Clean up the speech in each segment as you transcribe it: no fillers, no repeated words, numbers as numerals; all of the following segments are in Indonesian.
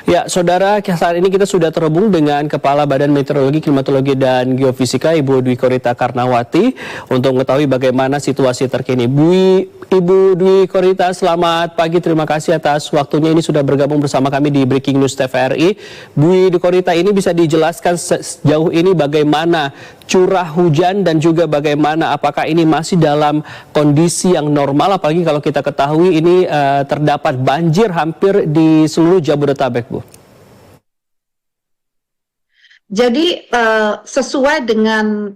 Ya, Saudara, saat ini kita sudah terhubung dengan Kepala Badan Meteorologi, Klimatologi, dan Geofisika, Ibu Dwi Korita Karnawati, untuk mengetahui bagaimana situasi terkini. Ibu Dwi Korita, selamat pagi. Terima kasih atas waktunya. Ini sudah bergabung bersama kami di Breaking News TVRI. Bu Dwi Korita, ini bisa dijelaskan sejauh ini bagaimana curah hujan dan juga bagaimana apakah ini masih dalam kondisi yang normal, apalagi kalau kita ketahui ini terdapat banjir hampir di seluruh Jabodetabek, Bu. Jadi sesuai dengan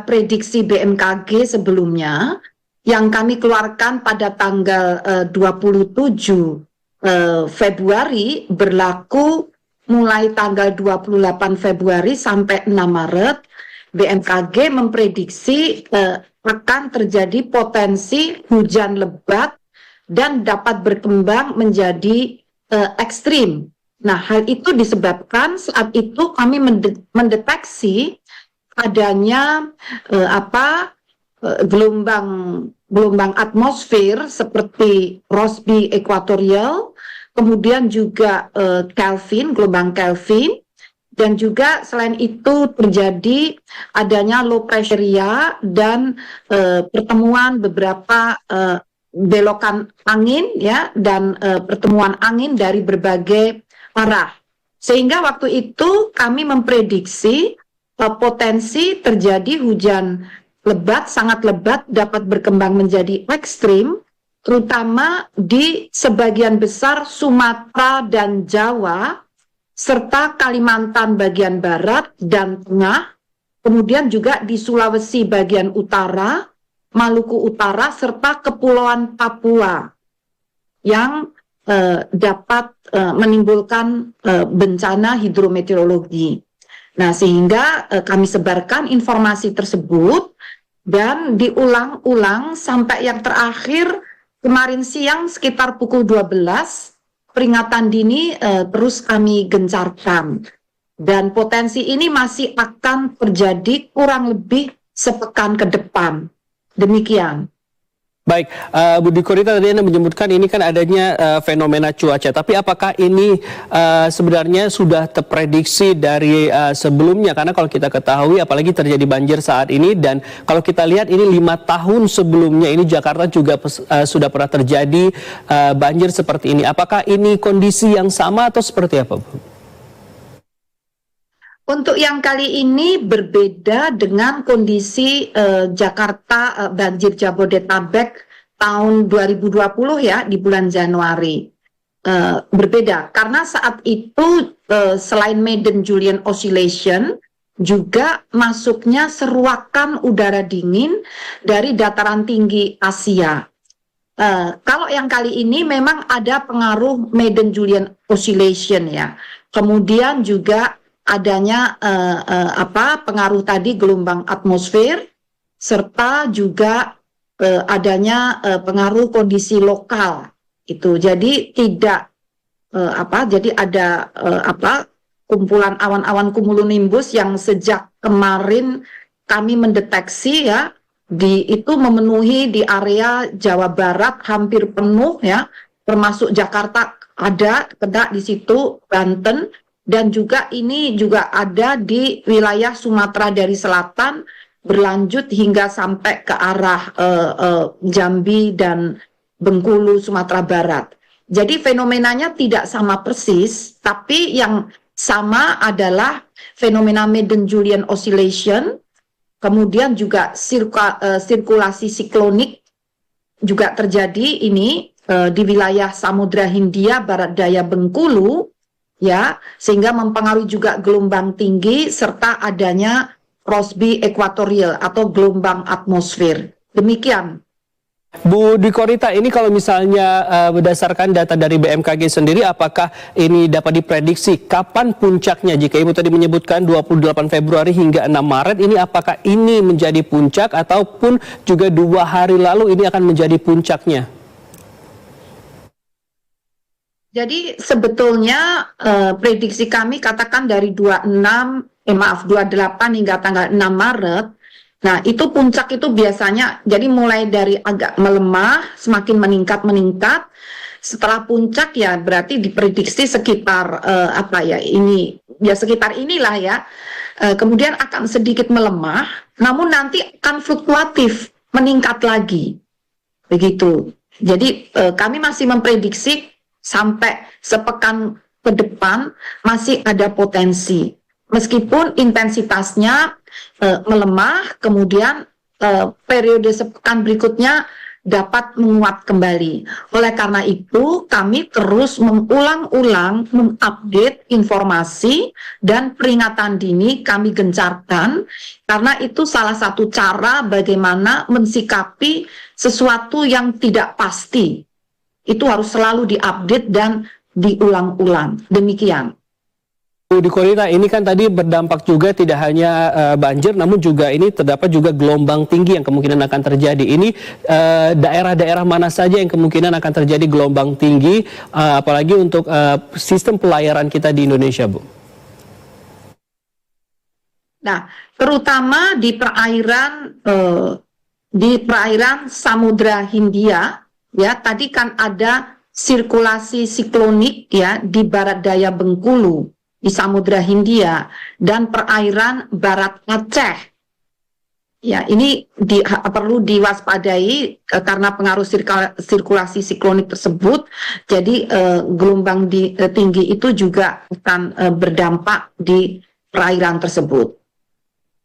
prediksi BMKG sebelumnya yang kami keluarkan pada tanggal 27 Februari berlaku mulai tanggal 28 Februari sampai 6 Maret, BMKG memprediksi akan terjadi potensi hujan lebat dan dapat berkembang menjadi ekstrim. Nah, hal itu disebabkan saat itu kami mendeteksi adanya gelombang atmosfer seperti Rossby Equatorial, kemudian juga gelombang Kelvin, dan juga selain itu terjadi adanya low pressure area dan pertemuan beberapa belokan angin ya, dan pertemuan angin dari berbagai arah. Sehingga waktu itu kami memprediksi potensi terjadi hujan lebat, sangat lebat, dapat berkembang menjadi ekstrim, terutama di sebagian besar Sumatera dan Jawa, serta Kalimantan bagian barat dan tengah, kemudian juga di Sulawesi bagian utara, Maluku Utara, serta Kepulauan Papua yang dapat menimbulkan bencana hidrometeorologi. Nah, sehingga kami sebarkan informasi tersebut dan diulang-ulang sampai yang terakhir kemarin siang sekitar pukul 12, peringatan dini terus kami gencarkan. Dan potensi ini masih akan terjadi kurang lebih sepekan ke depan. Demikian. Baik, Bu Dwi Korita, tadi Anda menyebutkan ini kan adanya fenomena cuaca, tapi apakah ini sebenarnya sudah terprediksi dari sebelumnya? Karena kalau kita ketahui, apalagi terjadi banjir saat ini, dan kalau kita lihat ini 5 tahun sebelumnya, ini Jakarta juga sudah pernah terjadi banjir seperti ini. Apakah ini kondisi yang sama atau seperti apa, Bu? Untuk yang kali ini berbeda dengan kondisi Jakarta banjir Jabodetabek tahun 2020 ya, di bulan Januari. Berbeda karena saat itu selain Madden-Julian Oscillation juga masuknya seruakan udara dingin dari dataran tinggi Asia. Kalau yang kali ini memang ada pengaruh Madden-Julian Oscillation ya. Kemudian juga adanya pengaruh tadi gelombang atmosfer, serta juga adanya pengaruh kondisi lokal itu. Jadi tidak jadi ada kumpulan awan-awan cumulonimbus yang sejak kemarin kami mendeteksi ya, itu memenuhi di area Jawa Barat hampir penuh ya, termasuk Jakarta ada kena di situ, Banten. Dan juga ini juga ada di wilayah Sumatera dari selatan, berlanjut hingga sampai ke arah Jambi dan Bengkulu, Sumatera Barat. Jadi fenomenanya tidak sama persis, tapi yang sama adalah fenomena Madden-Julian Oscillation, kemudian juga sirkulasi siklonik juga terjadi ini di wilayah Samudra Hindia, Barat Daya Bengkulu, ya, sehingga mempengaruhi juga gelombang tinggi serta adanya Rossby Equatorial atau gelombang atmosfer. Demikian. Bu Dwi Korita, ini kalau misalnya berdasarkan data dari BMKG sendiri, apakah ini dapat diprediksi kapan puncaknya? Jika Ibu tadi menyebutkan 28 Februari hingga 6 Maret, ini apakah ini menjadi puncak ataupun juga 2 hari lalu ini akan menjadi puncaknya? Jadi sebetulnya prediksi kami katakan dari 28 hingga tanggal 6 Maret. Nah, itu puncak itu biasanya jadi mulai dari agak melemah, semakin meningkat setelah puncak ya berarti diprediksi sekitar ini ya sekitar inilah ya. Kemudian akan sedikit melemah, namun nanti akan fluktuatif, meningkat lagi. Begitu. Jadi kami masih memprediksi sampai sepekan ke depan masih ada potensi. Meskipun intensitasnya melemah, kemudian periode sepekan berikutnya dapat menguat kembali. Oleh karena itu, kami terus mengulang-ulang mengupdate informasi dan peringatan dini kami gencarkan, karena itu salah satu cara bagaimana mensikapi sesuatu yang tidak pasti. Itu harus selalu diupdate dan diulang-ulang. Demikian. Bu Dwi Korita, ini kan tadi berdampak juga tidak hanya banjir, namun juga ini terdapat juga gelombang tinggi yang kemungkinan akan terjadi. Ini daerah-daerah mana saja yang kemungkinan akan terjadi gelombang tinggi, apalagi untuk sistem pelayaran kita di Indonesia, Bu? Nah, terutama di perairan Samudra Hindia, ya tadi kan ada sirkulasi siklonik ya di barat daya Bengkulu, di Samudra Hindia, dan perairan barat Aceh. Ya, ini perlu diwaspadai karena pengaruh sirkulasi siklonik tersebut. Jadi gelombang tinggi itu juga akan berdampak di perairan tersebut.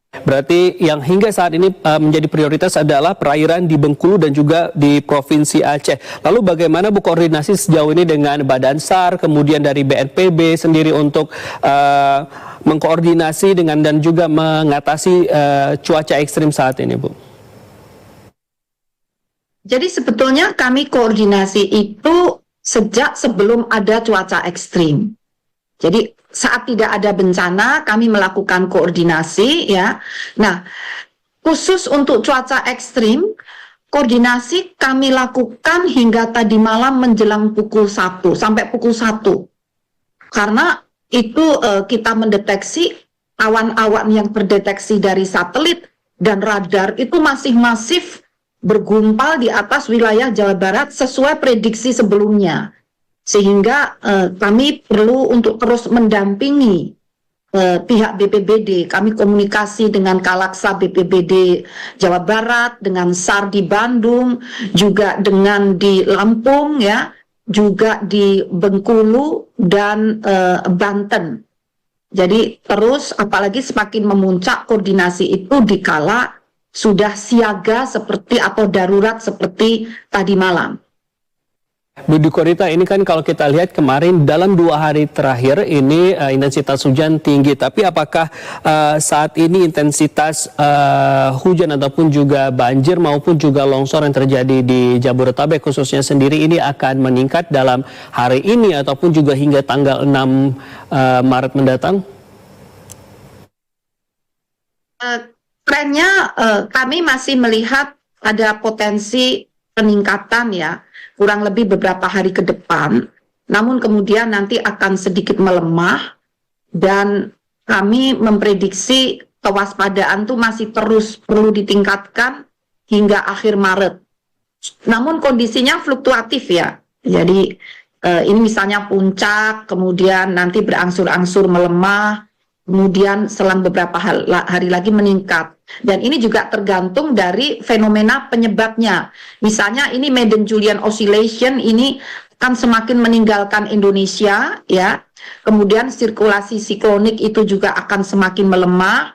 Berarti yang hingga saat ini menjadi prioritas adalah perairan di Bengkulu dan juga di Provinsi Aceh. Lalu bagaimana Bu koordinasi sejauh ini dengan Badan SAR, kemudian dari BNPB sendiri untuk mengkoordinasi dengan dan juga mengatasi cuaca ekstrim saat ini, Bu? Jadi sebetulnya kami koordinasi itu sejak sebelum ada cuaca ekstrim. Jadi saat tidak ada bencana kami melakukan koordinasi ya. Nah, khusus untuk cuaca ekstrim, koordinasi kami lakukan hingga tadi malam menjelang pukul 1 sampai pukul 1. Karena itu kita mendeteksi awan-awan yang terdeteksi dari satelit dan radar itu masih masif bergumpal di atas wilayah Jawa Barat sesuai prediksi sebelumnya. Sehingga kami perlu untuk terus mendampingi pihak BPBD. Kami komunikasi dengan Kalaksa BPBD Jawa Barat, dengan SAR di Bandung, juga dengan di Lampung, ya, juga di Bengkulu dan Banten. Jadi terus, apalagi semakin memuncak koordinasi itu dikala sudah siaga seperti atau darurat seperti tadi malam. Bu Dwi Korita, ini kan kalau kita lihat kemarin dalam 2 hari terakhir ini intensitas hujan tinggi. Tapi apakah saat ini intensitas hujan ataupun juga banjir maupun juga longsor yang terjadi di Jabodetabek khususnya sendiri ini akan meningkat dalam hari ini ataupun juga hingga tanggal 6 Maret mendatang? Trennya kami masih melihat ada potensi peningkatan ya, kurang lebih beberapa hari ke depan, namun kemudian nanti akan sedikit melemah dan kami memprediksi kewaspadaan itu masih terus perlu ditingkatkan hingga akhir Maret. Namun kondisinya fluktuatif ya, jadi ini misalnya puncak, kemudian nanti berangsur-angsur melemah, kemudian selang beberapa hari lagi meningkat. Dan ini juga tergantung dari fenomena penyebabnya. Misalnya ini Madden-Julian Oscillation ini akan semakin meninggalkan Indonesia, ya. Kemudian sirkulasi siklonik itu juga akan semakin melemah,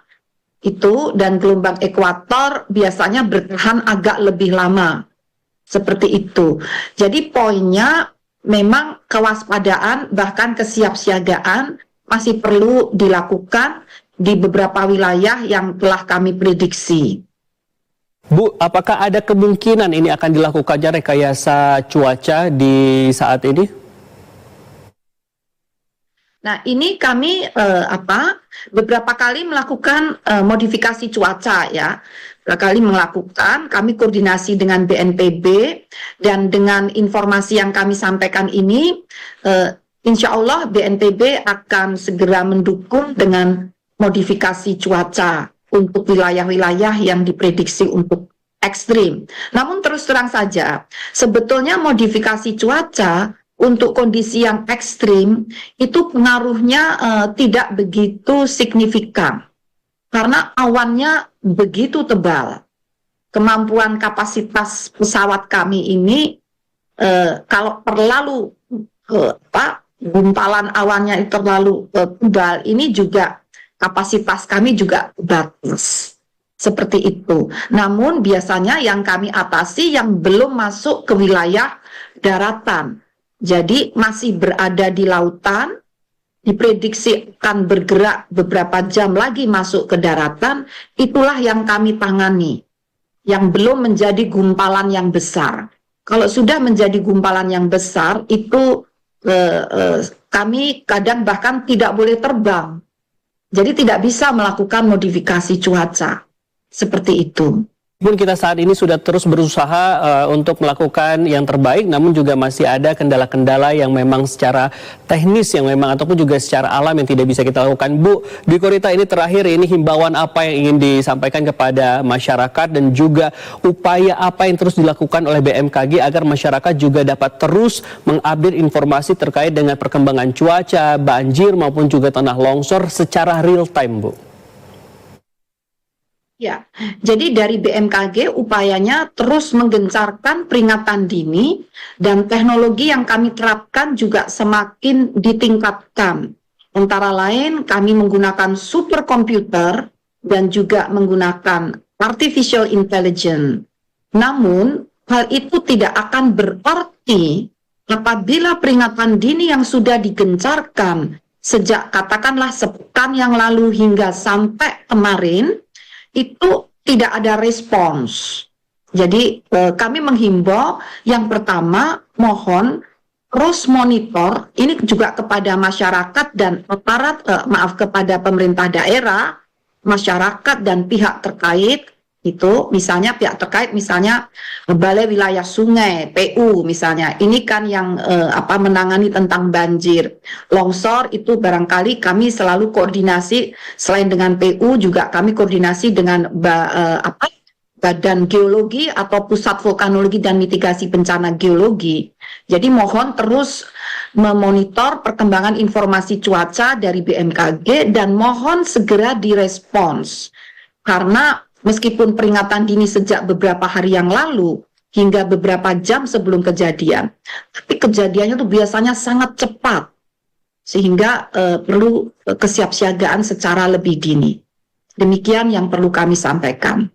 itu, dan gelombang ekuator biasanya bertahan agak lebih lama. Seperti itu. Jadi poinnya memang kewaspadaan bahkan kesiapsiagaan masih perlu dilakukan di beberapa wilayah yang telah kami prediksi. Bu, apakah ada kemungkinan ini akan dilakukannya rekayasa cuaca di saat ini? Nah, ini kami beberapa kali melakukan modifikasi cuaca ya. Beberapa kali melakukan, kami koordinasi dengan BNPB dan dengan informasi yang kami sampaikan ini, insya Allah BNPB akan segera mendukung dengan modifikasi cuaca untuk wilayah-wilayah yang diprediksi untuk ekstrim. Namun terus terang saja, sebetulnya modifikasi cuaca untuk kondisi yang ekstrim itu pengaruhnya tidak begitu signifikan karena awannya begitu tebal. Kemampuan kapasitas pesawat kami ini kalau terlalu gumpalan awannya itu terlalu tebal, ini juga kapasitas kami juga batas. Seperti itu. Namun biasanya yang kami atasi yang belum masuk ke wilayah daratan. Jadi masih berada di lautan, diprediksi akan bergerak beberapa jam lagi masuk ke daratan, itulah yang kami tangani. Yang belum menjadi gumpalan yang besar. Kalau sudah menjadi gumpalan yang besar, itu kami kadang bahkan tidak boleh terbang. Jadi tidak bisa melakukan modifikasi cuaca. Seperti itu. Meskipun kita saat ini sudah terus berusaha untuk melakukan yang terbaik, namun juga masih ada kendala-kendala yang memang secara teknis yang memang ataupun juga secara alam yang tidak bisa kita lakukan. Bu Dwi Korita, ini terakhir, ini himbauan apa yang ingin disampaikan kepada masyarakat dan juga upaya apa yang terus dilakukan oleh BMKG agar masyarakat juga dapat terus mengupdate informasi terkait dengan perkembangan cuaca, banjir maupun juga tanah longsor secara real time, Bu? Ya, jadi dari BMKG upayanya terus menggencarkan peringatan dini dan teknologi yang kami terapkan juga semakin ditingkatkan. Antara lain kami menggunakan superkomputer dan juga menggunakan artificial intelligence. Namun hal itu tidak akan berarti apabila peringatan dini yang sudah digencarkan sejak katakanlah sepekan yang lalu hingga sampai kemarin itu tidak ada respons. Jadi kami menghimbau yang pertama mohon terus monitor ini juga kepada masyarakat dan aparat kepada pemerintah daerah, masyarakat dan pihak terkait itu misalnya pihak terkait misalnya Balai Wilayah Sungai PU misalnya ini kan yang menangani tentang banjir longsor itu barangkali kami selalu koordinasi selain dengan PU juga kami koordinasi dengan Badan Geologi atau Pusat Vulkanologi dan Mitigasi Bencana Geologi. Jadi mohon terus memonitor perkembangan informasi cuaca dari BMKG dan mohon segera direspons karena meskipun peringatan dini sejak beberapa hari yang lalu hingga beberapa jam sebelum kejadian, tapi kejadiannya itu biasanya sangat cepat, sehingga perlu kesiapsiagaan secara lebih dini. Demikian yang perlu kami sampaikan.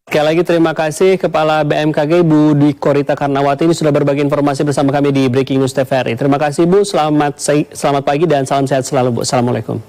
Sekali lagi terima kasih Kepala BMKG Bu Dwi Korita Karnawati ini sudah berbagi informasi bersama kami di Breaking News TVRI. Terima kasih Bu, selamat pagi dan salam sehat selalu Bu. Assalamualaikum.